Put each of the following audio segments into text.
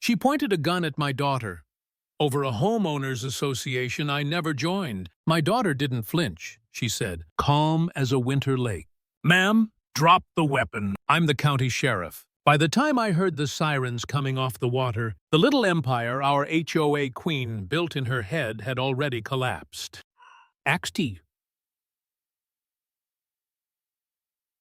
She pointed a gun at my daughter. Over a homeowners association I never joined. My daughter didn't flinch, she said, calm as a winter lake. Ma'am, drop the weapon. I'm the county sheriff. By the time I heard the sirens coming off the water, the little empire our HOA queen built in her head had already collapsed. Act T.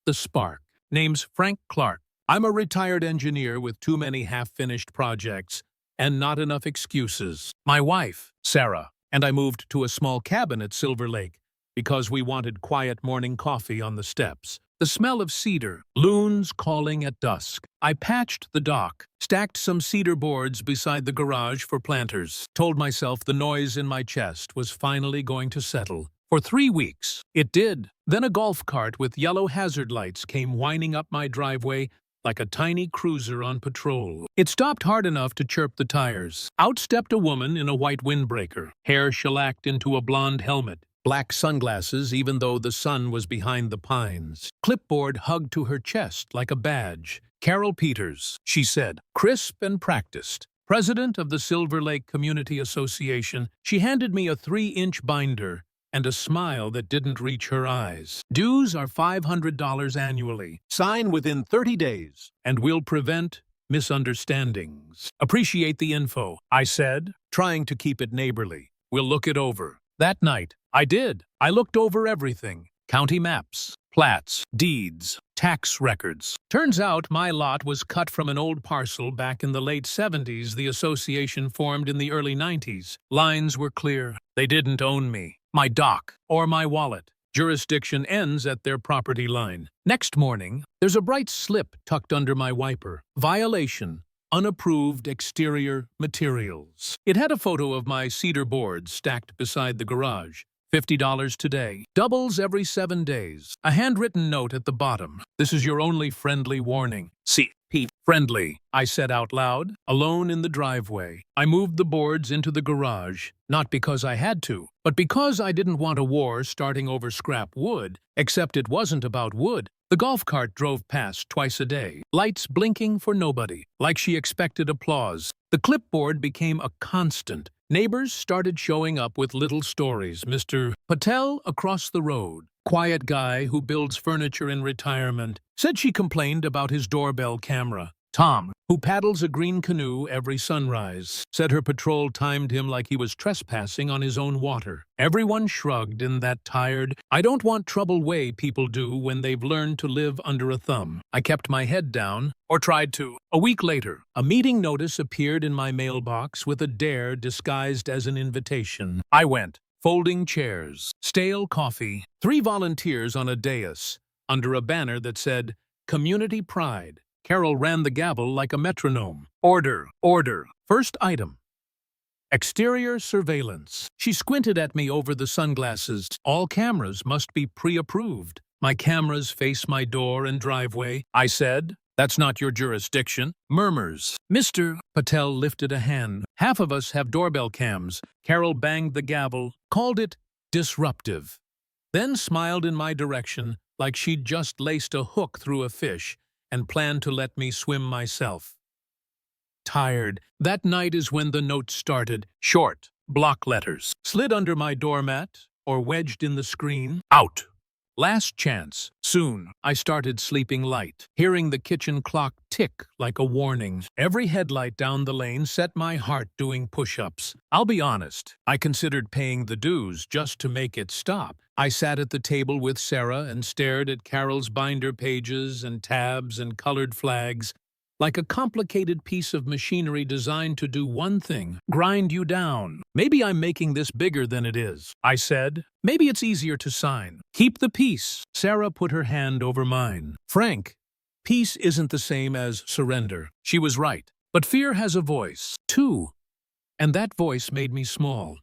The Spark. Name's Frank Clark. I'm a retired engineer with too many half-finished projects and not enough excuses. My wife, Sarah, and I moved to a small cabin at Silver Lake because we wanted quiet morning coffee on the steps. The smell of cedar, loons calling at dusk. I patched the dock, stacked some cedar boards beside the garage for planters, told myself the noise in my chest was finally going to settle. For 3 weeks, it did. Then a golf cart with yellow hazard lights came whining up my driveway like a tiny cruiser on patrol. It stopped hard enough to chirp the tires. Out stepped a woman in a white windbreaker, hair shellacked into a blonde helmet, black sunglasses even though the sun was behind the pines. Clipboard hugged to her chest like a badge. Carol Peters, she said, crisp and practiced. President of the Silver Lake Community Association, she handed me a 3-inch binder and a smile that didn't reach her eyes. Dues are $500 annually. Sign within 30 days, and we'll prevent misunderstandings. Appreciate the info, I said, trying to keep it neighborly. We'll look it over. That night, I did. I looked over everything. County maps, plats, deeds, tax records. Turns out my lot was cut from an old parcel back in the late 70s the association formed in the early 90s. Lines were clear. They didn't own me, my dock, or my wallet. Jurisdiction ends at their property line. Next morning, there's a bright slip tucked under my wiper. Violation. Unapproved exterior materials. It had a photo of my cedar boards stacked beside the garage. $50 today. Doubles every 7 days. A handwritten note at the bottom. This is your only friendly warning. See, Pete. Friendly, I said out loud, alone in the driveway. I moved the boards into the garage, not because I had to, but because I didn't want a war starting over scrap wood, except it wasn't about wood. The golf cart drove past twice a day, lights blinking for nobody, like she expected applause. The clipboard became a constant. Neighbors started showing up with little stories. Mr. Patel across the road, quiet guy who builds furniture in retirement, said she complained about his doorbell camera. Tom, who paddles a green canoe every sunrise, said her patrol timed him like he was trespassing on his own water. Everyone shrugged in that tired, I don't want trouble way people do when they've learned to live under a thumb. I kept my head down, or tried to. A week later, a meeting notice appeared in my mailbox with a dare disguised as an invitation. I went. Folding chairs, stale coffee, 3 volunteers on a dais, under a banner that said, Community Pride. Carol ran the gavel like a metronome. Order, order. First item. Exterior surveillance. She squinted at me over the sunglasses. All cameras must be pre-approved. My cameras face my door and driveway. I said, that's not your jurisdiction. Murmurs. Mr. Patel lifted a hand. Half of us have doorbell cams. Carol banged the gavel, called it disruptive, then smiled in my direction like she'd just laced a hook through a fish and planned to let me swim myself. Tired. That night is when the note started. Short, block letters. Slid under my doormat or wedged in the screen. Out. Last chance. Soon, I started sleeping light, hearing the kitchen clock tick like a warning. Every headlight down the lane set my heart doing push-ups. I'll be honest, I considered paying the dues just to make it stop. I sat at the table with Sarah and stared at Carol's binder pages and tabs and colored flags, like a complicated piece of machinery designed to do one thing, grind you down. Maybe I'm making this bigger than it is, I said. Maybe it's easier to sign. Keep the peace. Sarah put her hand over mine. Frank, peace isn't the same as surrender. She was right. But fear has a voice, too. And that voice made me small.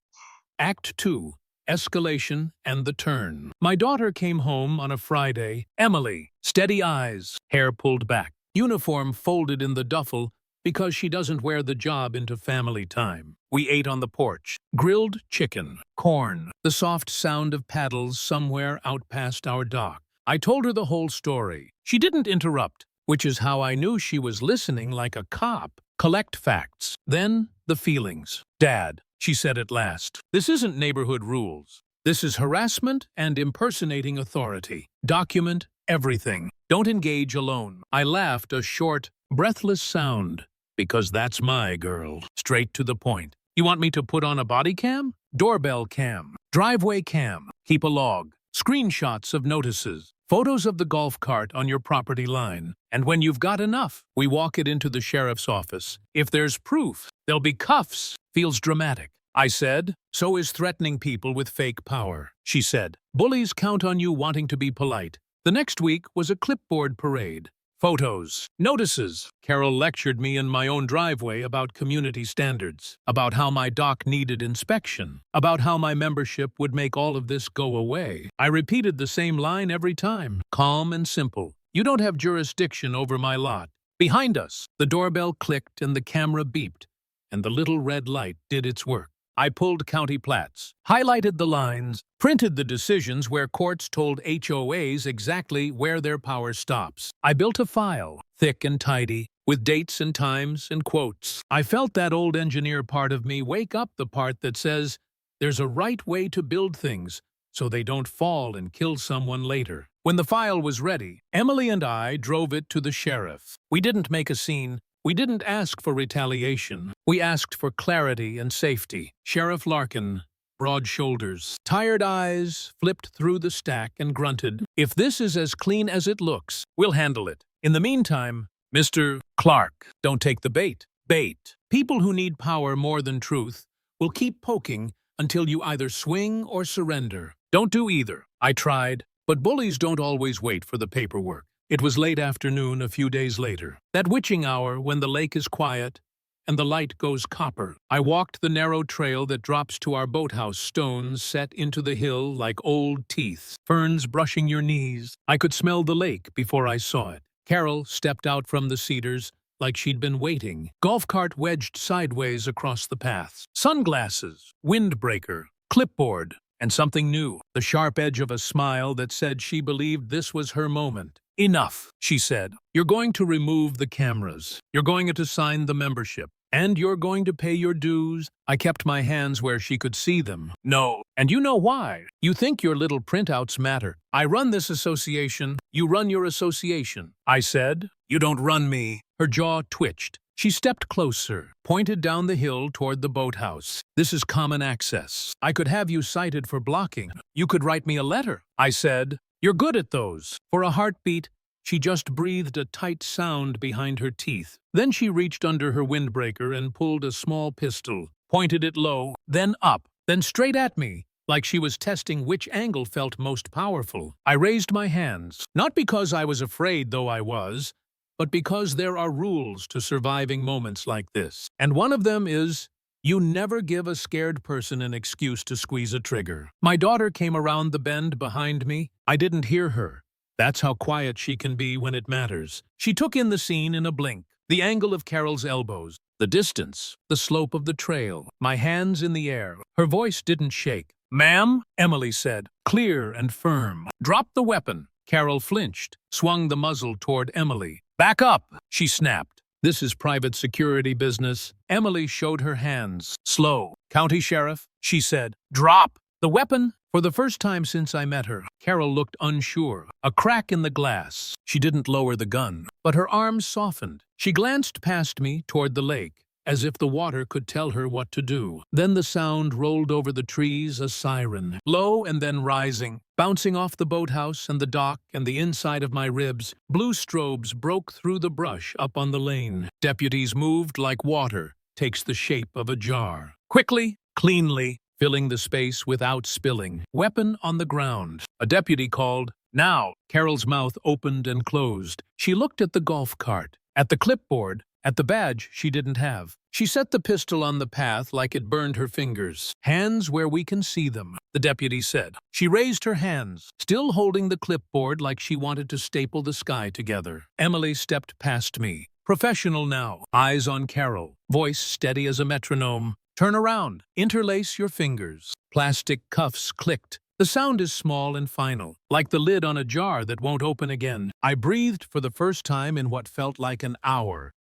Act 2. Escalation and the turn. My daughter came home on a Friday. Emily, steady eyes, hair pulled back. Uniform folded in the duffel because she doesn't wear the job into family time. We ate on the porch. Grilled chicken, corn, the soft sound of paddles somewhere out past our dock. I told her the whole story. She didn't interrupt, which is how I knew she was listening like a cop. Collect facts. Then, the feelings. Dad, she said at last, this isn't neighborhood rules. This is harassment and impersonating authority. Document everything. Don't engage alone. I laughed, a short, breathless sound. Because that's my girl. Straight to the point. You want me to put on a body cam? Doorbell cam. Driveway cam. Keep a log. Screenshots of notices. Photos of the golf cart on your property line. And when you've got enough, we walk it into the sheriff's office. If there's proof, there'll be cuffs. Feels dramatic. I said, so is threatening people with fake power. She said, bullies count on you wanting to be polite. The next week was a clipboard parade. Photos, notices. Carol lectured me in my own driveway about community standards, about how my dock needed inspection, about how my membership would make all of this go away. I repeated the same line every time, calm and simple. You don't have jurisdiction over my lot. Behind us, the doorbell clicked and the camera beeped, and the little red light did its work. I pulled county plats, highlighted the lines, printed the decisions where courts told HOAs exactly where their power stops. I built a file, thick and tidy, with dates and times and quotes. I felt that old engineer part of me wake up, the part that says, there's a right way to build things so they don't fall and kill someone later. When the file was ready, Emily and I drove it to the sheriff. We didn't make a scene. We didn't ask for retaliation. We asked for clarity and safety. Sheriff Larkin, broad shoulders, tired eyes, flipped through the stack and grunted, if this is as clean as it looks, we'll handle it. In the meantime, Mr. Clark, don't take the bait. Bait. People who need power more than truth will keep poking until you either swing or surrender. Don't do either. I tried, but bullies don't always wait for the paperwork. It was late afternoon a few days later, that witching hour when the lake is quiet and the light goes copper. I walked the narrow trail that drops to our boathouse, stones set into the hill like old teeth, ferns brushing your knees. I could smell the lake before I saw it. Carol stepped out from the cedars like she'd been waiting. Golf cart wedged sideways across the paths. Sunglasses, windbreaker, clipboard, and something new, the sharp edge of a smile that said she believed this was her moment. Enough, she said. You're going to remove the cameras. You're going to sign the membership. And you're going to pay your dues. I kept my hands where she could see them. No. And you know why. You think your little printouts matter. I run this association. You run your association. I said, you don't run me. Her jaw twitched. She stepped closer, pointed down the hill toward the boathouse. This is common access. I could have you cited for blocking. You could write me a letter. I said, you're good at those. For a heartbeat, she just breathed a tight sound behind her teeth. Then she reached under her windbreaker and pulled a small pistol, pointed it low, then up, then straight at me, like she was testing which angle felt most powerful. I raised my hands, not because I was afraid, though I was, but because there are rules to surviving moments like this. And one of them is, you never give a scared person an excuse to squeeze a trigger. My daughter came around the bend behind me. I didn't hear her. That's how quiet she can be when it matters. She took in the scene in a blink. The angle of Carol's elbows, the distance, the slope of the trail, my hands in the air. Her voice didn't shake. Ma'am, Emily said, clear and firm. Drop the weapon. Carol flinched, swung the muzzle toward Emily. Back up, she snapped. This is private security business. Emily showed her hands. Slow. County Sheriff, she said. Drop the weapon. For the first time since I met her, Carol looked unsure. A crack in the glass. She didn't lower the gun, but her arms softened. She glanced past me toward the lake, as if the water could tell her what to do. Then the sound rolled over the trees, a siren, low and then rising, bouncing off the boathouse and the dock and the inside of my ribs. Blue strobes broke through the brush up on the lane. Deputies moved like water takes the shape of a jar. Quickly, cleanly, filling the space without spilling. Weapon on the ground. A deputy called, now. Carol's mouth opened and closed. She looked at the golf cart, at the clipboard, at the badge she didn't have. She set the pistol on the path like it burned her fingers. Hands where we can see them, the deputy said. She raised her hands, still holding the clipboard like she wanted to staple the sky together. Emily stepped past me. Professional now, eyes on Carol, voice steady as a metronome. Turn around, interlace your fingers. Plastic cuffs clicked. The sound is small and final, like the lid on a jar that won't open again. I breathed for the first time in what felt like an hour.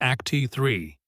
Act 3.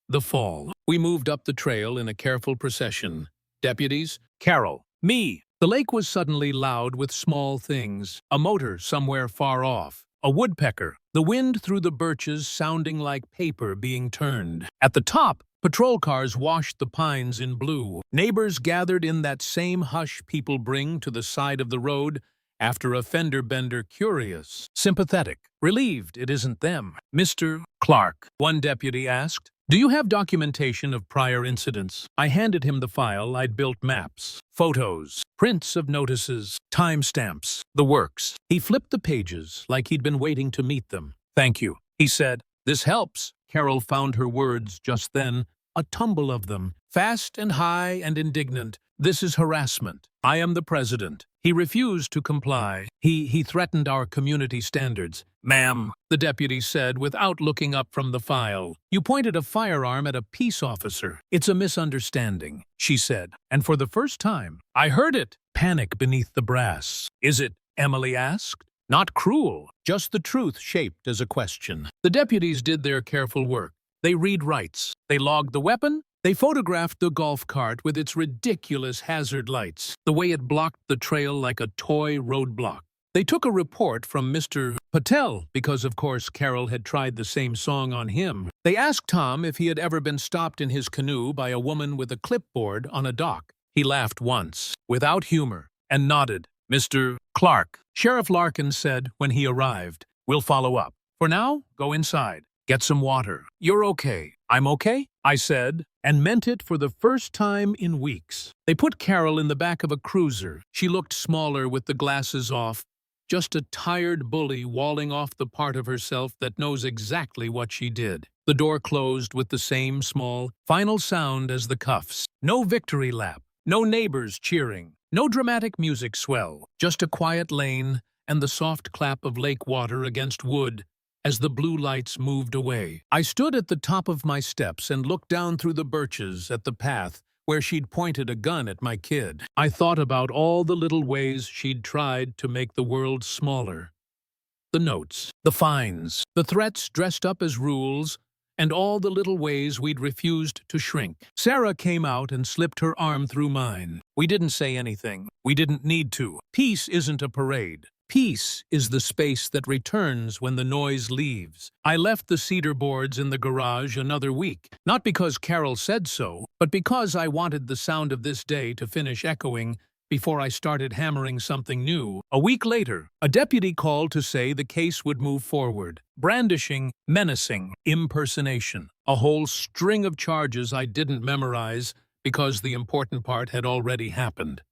The fall. We moved up the trail in a careful procession. Deputies, Carol, me. The lake was suddenly loud with small things. A motor somewhere far off. A woodpecker. The wind through the birches sounding like paper being turned. At the top, patrol cars washed the pines in blue. Neighbors gathered in that same hush people bring to the side of the road after a fender bender, curious, sympathetic, relieved it isn't them. Mr. Clark, one deputy asked, do you have documentation of prior incidents? I handed him the file. I'd built maps, photos, prints of notices, timestamps, the works. He flipped the pages like he'd been waiting to meet them. Thank you, he said. This helps. Carol found her words just then, a tumble of them, fast and high and indignant. This is harassment. I am the president. He refused to comply. He threatened our community standards. Ma'am, the deputy said without looking up from the file. You pointed a firearm at a peace officer. It's a misunderstanding, she said. And for the first time, I heard it. Panic beneath the brass. Is it? Emily asked. Not cruel, just the truth shaped as a question. The deputies did their careful work. They read rights. They logged the weapon. They photographed the golf cart with its ridiculous hazard lights, the way it blocked the trail like a toy roadblock. They took a report from Mr. Patel because, of course, Carol had tried the same song on him. They asked Tom if he had ever been stopped in his canoe by a woman with a clipboard on a dock. He laughed once, without humor, and nodded. Mr. Clark, Sheriff Larkin said when he arrived, we'll follow up. For now, go inside. Get some water. You're okay. I'm okay, I said, and meant it for the first time in weeks. They put Carol in the back of a cruiser. She looked smaller with the glasses off, just a tired bully walling off the part of herself that knows exactly what she did. The door closed with the same small, final sound as the cuffs. No victory lap, no neighbors cheering, no dramatic music swell, just a quiet lane and the soft clap of lake water against wood as the blue lights moved away. I stood at the top of my steps and looked down through the birches at the path where she'd pointed a gun at my kid. I thought about all the little ways she'd tried to make the world smaller. The notes, the fines, the threats dressed up as rules, and all the little ways we'd refused to shrink. Sarah came out and slipped her arm through mine. We didn't say anything. We didn't need to. Peace isn't a parade. Peace is the space that returns when the noise leaves. I left the cedar boards in the garage another week, not because Carol said so, but because I wanted the sound of this day to finish echoing before I started hammering something new. A week later, a deputy called to say the case would move forward. Brandishing, menacing, impersonation. A whole string of charges I didn't memorize because the important part had already happened.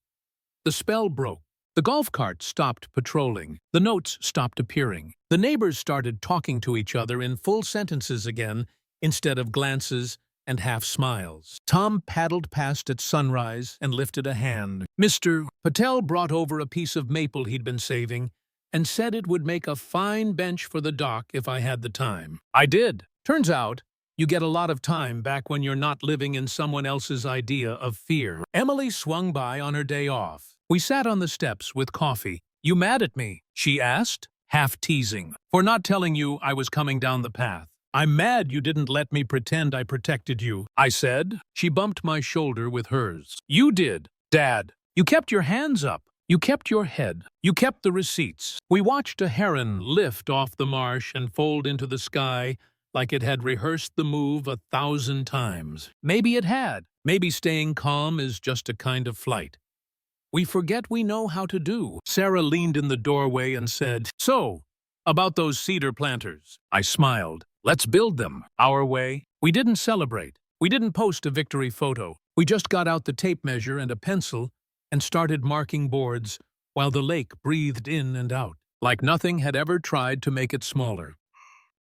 The spell broke. The golf cart stopped patrolling. The notes stopped appearing. The neighbors started talking to each other in full sentences again, instead of glances and half smiles. Tom paddled past at sunrise and lifted a hand. Mr. Patel brought over a piece of maple he'd been saving and said it would make a fine bench for the dock if I had the time. I did. Turns out, you get a lot of time back when you're not living in someone else's idea of fear. Emily swung by on her day off. We sat on the steps with coffee. You mad at me? She asked, half teasing, for not telling you I was coming down the path. I'm mad you didn't let me pretend I protected you, I said. She bumped my shoulder with hers. You did, Dad. You kept your hands up. You kept your head. You kept the receipts. We watched a heron lift off the marsh and fold into the sky like it had rehearsed the move 1,000 times. Maybe it had. Maybe staying calm is just a kind of flight we forget we know how to do. Sarah leaned in the doorway and said, So, about those cedar planters. I smiled. Let's build them. Our way. We didn't celebrate. We didn't post a victory photo. We just got out the tape measure and a pencil and started marking boards while the lake breathed in and out, like nothing had ever tried to make it smaller.